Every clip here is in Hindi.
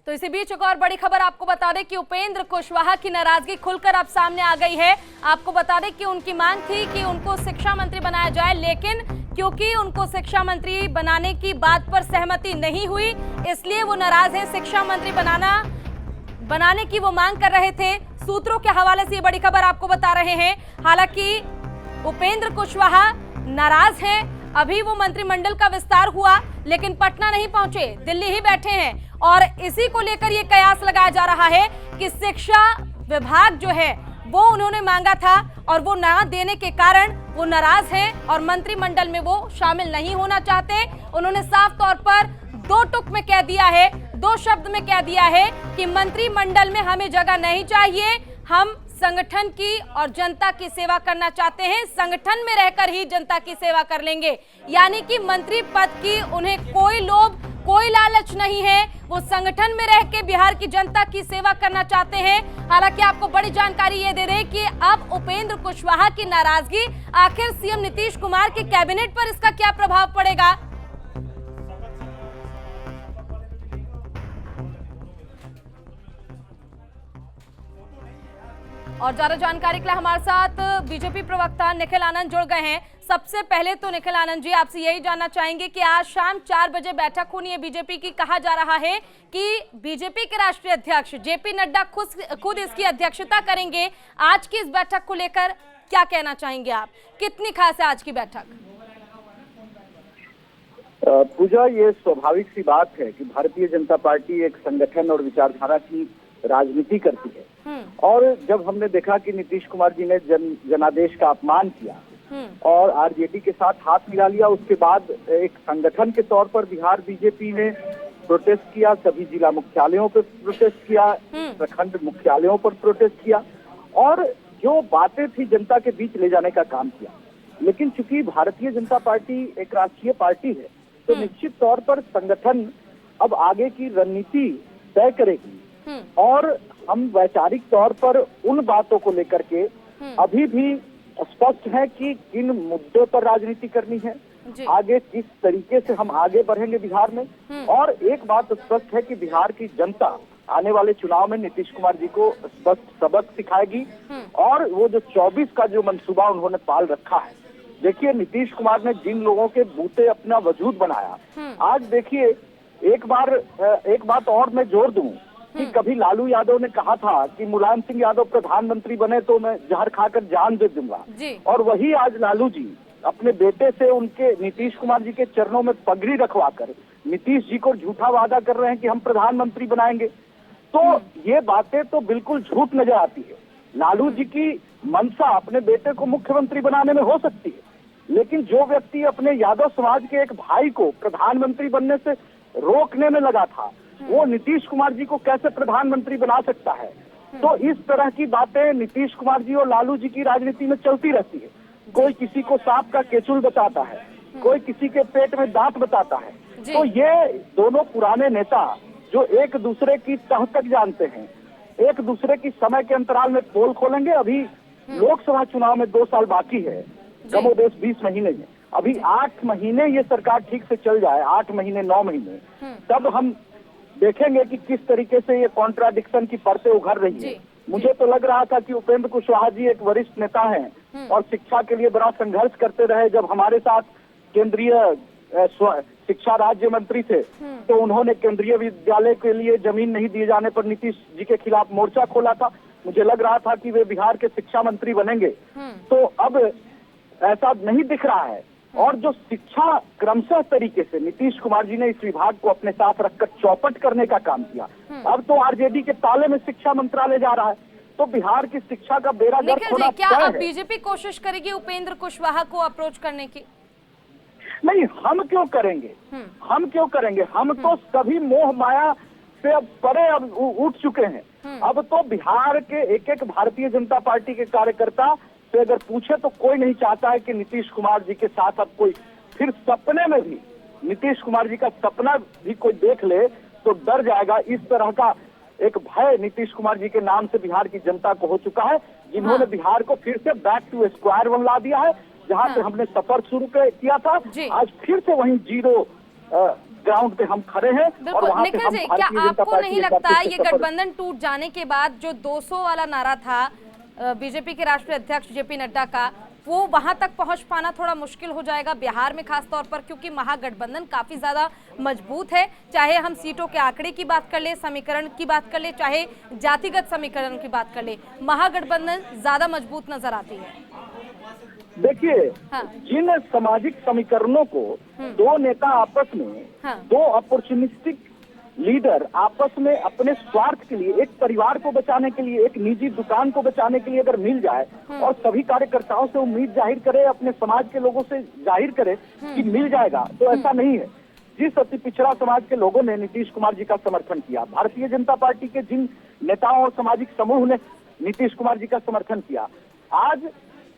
तो इसी बीच एक और बड़ी खबर आपको बता दें कि उपेंद्र कुशवाहा की नाराजगी खुलकर अब सामने आ गई है। आपको बता दें कि उनकी मांग थी कि उनको शिक्षा मंत्री बनाया जाए, लेकिन क्योंकि उनको शिक्षा मंत्री बनाने की बात पर सहमति नहीं हुई, इसलिए वो नाराज है। शिक्षा मंत्री बनाने की वो मांग कर रहे थे। सूत्रों के हवाले से ये बड़ी खबर आपको बता रहे हैं। हालांकि उपेंद्र कुशवाहा नाराज हैं। अभी वो मंत्रिमंडल का विस्तार हुआ, लेकिन पटना नहीं पहुंचे, दिल्ली ही बैठे हैं और इसी को लेकर ये कयास लगाया जा रहा है कि शिक्षा विभाग जो है वो उन्होंने मांगा था और वो ना देने के कारण वो नाराज हैं और मंत्रिमंडल में वो शामिल नहीं होना चाहते। उन्होंने साफ तौर पर दो टुक में कह दिया है, दो शब्द में कह दिया है कि मंत्रिमंडल में हमें जगह नहीं चाहिए, हम संगठन की और जनता की सेवा करना चाहते हैं, संगठन में रहकर ही जनता की सेवा कर लेंगे। यानी कि मंत्री पद की उन्हें कोई लोभ, कोई लालच नहीं है, वो संगठन में रह के बिहार की जनता की सेवा करना चाहते हैं। हालांकि आपको बड़ी जानकारी ये दे दें कि अब उपेंद्र कुशवाहा की नाराजगी, आखिर सीएम नीतीश कुमार के कैबिनेट पर इसका क्या प्रभाव पड़ेगा? और ज्यादा जानकारी के लिए हमारे साथ बीजेपी प्रवक्ता निखिल आनंद जुड़ गए हैं। सबसे पहले तो निखिल आनंद जी, आपसे यही जानना चाहेंगे कि आज शाम 4 बजे बैठक होनी है बीजेपी की। कहा जा रहा है कि बीजेपी के राष्ट्रीय अध्यक्ष जेपी नड्डा खुद इसकी अध्यक्षता करेंगे। आज की इस बैठक को लेकर क्या कहना चाहेंगे आप? कितनी खास है आज की बैठक? पूजा, ये स्वाभाविक सी बात है कि भारतीय जनता पार्टी एक संगठन और विचारधारा की राजनीति करती है और जब हमने देखा कि नीतीश कुमार जी ने जनादेश का अपमान किया और आरजेडी के साथ हाथ मिला लिया, उसके बाद एक संगठन के तौर पर बिहार बीजेपी ने प्रोटेस्ट किया, सभी जिला मुख्यालयों पर प्रोटेस्ट किया, प्रखंड मुख्यालयों पर प्रोटेस्ट किया और जो बातें थी जनता के बीच ले जाने का काम किया। लेकिन चूंकि भारतीय जनता पार्टी एक राष्ट्रीय पार्टी है तो निश्चित तौर पर संगठन अब आगे की रणनीति तय करेगी और हम वैचारिक तौर पर उन बातों को लेकर के अभी भी स्पष्ट है कि किन मुद्दों पर राजनीति करनी है, आगे किस तरीके से हम आगे बढ़ेंगे बिहार में। और एक बात स्पष्ट है कि बिहार की जनता आने वाले चुनाव में नीतीश कुमार जी को स्पष्ट सबक सिखाएगी और वो जो 24 का जो मंसूबा उन्होंने पाल रखा है, देखिए नीतीश कुमार ने जिन लोगों के बूते अपना वजूद बनाया, आज देखिए एक बात और मैं जोर दूं कि कभी लालू यादव ने कहा था कि मुलायम सिंह यादव प्रधानमंत्री बने तो मैं जहर खाकर जान दे दूंगा, और वही आज लालू जी अपने बेटे से उनके नीतीश कुमार जी के चरणों में पगड़ी रखवाकर नीतीश जी को झूठा वादा कर रहे हैं कि हम प्रधानमंत्री बनाएंगे। तो ये बातें तो बिल्कुल झूठ नजर आती है। लालू जी की मंशा अपने बेटे को मुख्यमंत्री बनाने में हो सकती है, लेकिन जो व्यक्ति अपने यादव समाज के एक भाई को प्रधानमंत्री बनने से रोकने में लगा था, वो नीतीश कुमार जी को कैसे प्रधानमंत्री बना सकता है? तो इस तरह की बातें नीतीश कुमार जी और लालू जी की राजनीति में चलती रहती है। कोई किसी को सांप का केचुल बताता है, कोई किसी के पेट में दांत बताता है। तो ये दोनों पुराने नेता जो एक दूसरे की तह तक जानते हैं, एक दूसरे की समय के अंतराल में पोल खोलेंगे। अभी लोकसभा चुनाव में 2 साल बाकी है, कमोबेश 20 महीने में, अभी 8 महीने ये सरकार ठीक से चल जाए, 8 महीने 9 महीने, तब हम देखेंगे कि किस तरीके से ये कॉन्ट्राडिक्शन की परतें उभर रही है। मुझे तो लग रहा था कि उपेंद्र कुशवाहा जी एक वरिष्ठ नेता हैं और शिक्षा के लिए बड़ा संघर्ष करते रहे। जब हमारे साथ केंद्रीय शिक्षा राज्य मंत्री थे तो उन्होंने केंद्रीय विद्यालय के लिए जमीन नहीं दिए जाने पर नीतीश जी के खिलाफ मोर्चा खोला था। मुझे लग रहा था कि वे बिहार के शिक्षा मंत्री बनेंगे, तो अब ऐसा नहीं दिख रहा है। और जो शिक्षा क्रमशः तरीके से नीतीश कुमार जी ने इस विभाग को अपने साथ रखकर चौपट करने का काम किया, अब तो आरजेडी के ताले में शिक्षा मंत्रालय जा रहा है, तो बिहार की शिक्षा का बेड़ा गर्क होना क्या अब बीजेपी कोशिश करेगी उपेंद्र कुशवाहा को अप्रोच करने की? नहीं, हम क्यों करेंगे, हम तो सभी मोह माया से अब परे अब उठ चुके हैं। अब तो बिहार के एक एक भारतीय जनता पार्टी के कार्यकर्ता से अगर पूछे तो कोई नहीं चाहता है कि नीतीश कुमार जी के साथ अब कोई फिर सपने में भी नीतीश कुमार जी का सपना भी कोई देख ले तो डर जाएगा। इस तरह का एक भय नीतीश कुमार जी के नाम से बिहार की जनता को हो चुका है, जिन्होंने बिहार को फिर से बैक टू स्क्वायर वन ला दिया है। जहां से हमने सफर शुरू किया था, आज फिर से वहीं जीरो ग्राउंड पे हम खड़े हैं। और बिल्कुल वहाँ पे निखिल हम जी, क्या भारतीय जनता आपको पार्टी नहीं एक बार लगता फिर से ये सफल- गठबंधन टूट जाने के बाद जो 200 वाला नारा था बीजेपी के राष्ट्रीय अध्यक्ष जेपी नड्डा का, वो वहां तक पहुंच पाना थोड़ा मुश्किल हो जाएगा बिहार में खास तौर पर, क्योंकि महागठबंधन काफी ज्यादा मजबूत है। चाहे हम सीटों के आंकड़े की बात कर ले, समीकरण की बात कर ले, चाहे जातिगत समीकरण की बात कर ले, महागठबंधन ज्यादा मजबूत नजर आती है। देखिए, हाँ। जिन सामाजिक समीकरणों को दो नेता आपस में, हाँ। दो अपॉर्चुनिस्टिक लीडर आपस में अपने स्वार्थ के लिए, एक परिवार को बचाने के लिए, एक निजी दुकान को बचाने के लिए अगर मिल जाए और सभी कार्यकर्ताओं से उम्मीद जाहिर करे, अपने समाज के लोगों से जाहिर करे कि मिल जाएगा, तो ऐसा नहीं है। जिस अति पिछड़ा समाज के लोगों ने नीतीश कुमार जी का समर्थन किया, भारतीय जनता पार्टी के जिन नेताओं और सामाजिक समूह ने नीतीश कुमार जी का समर्थन किया, आज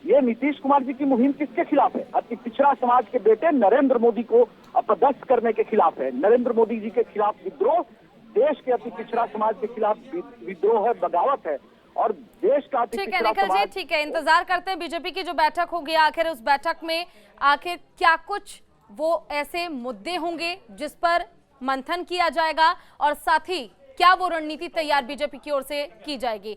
ये नीतीश कुमार जी की मुहिम किसके खिलाफ है? अति पिछड़ा समाज के बेटे नरेंद्र मोदी को अपदस्थ करने के खिलाफ है। नरेंद्र मोदी जी के खिलाफ विद्रोह, देश के अति पिछड़ा समाज के खिलाफ विद्रोह है, बगावत है। और देश का अति ठीक है पिछड़ा निखिल जी, समाज, ठीक है, इंतजार करते हैं बीजेपी की जो बैठक होगी, आखिर उस बैठक में आखिर क्या कुछ वो ऐसे मुद्दे होंगे जिस पर मंथन किया जाएगा और साथ ही क्या वो रणनीति तैयार बीजेपी की ओर से की जाएगी।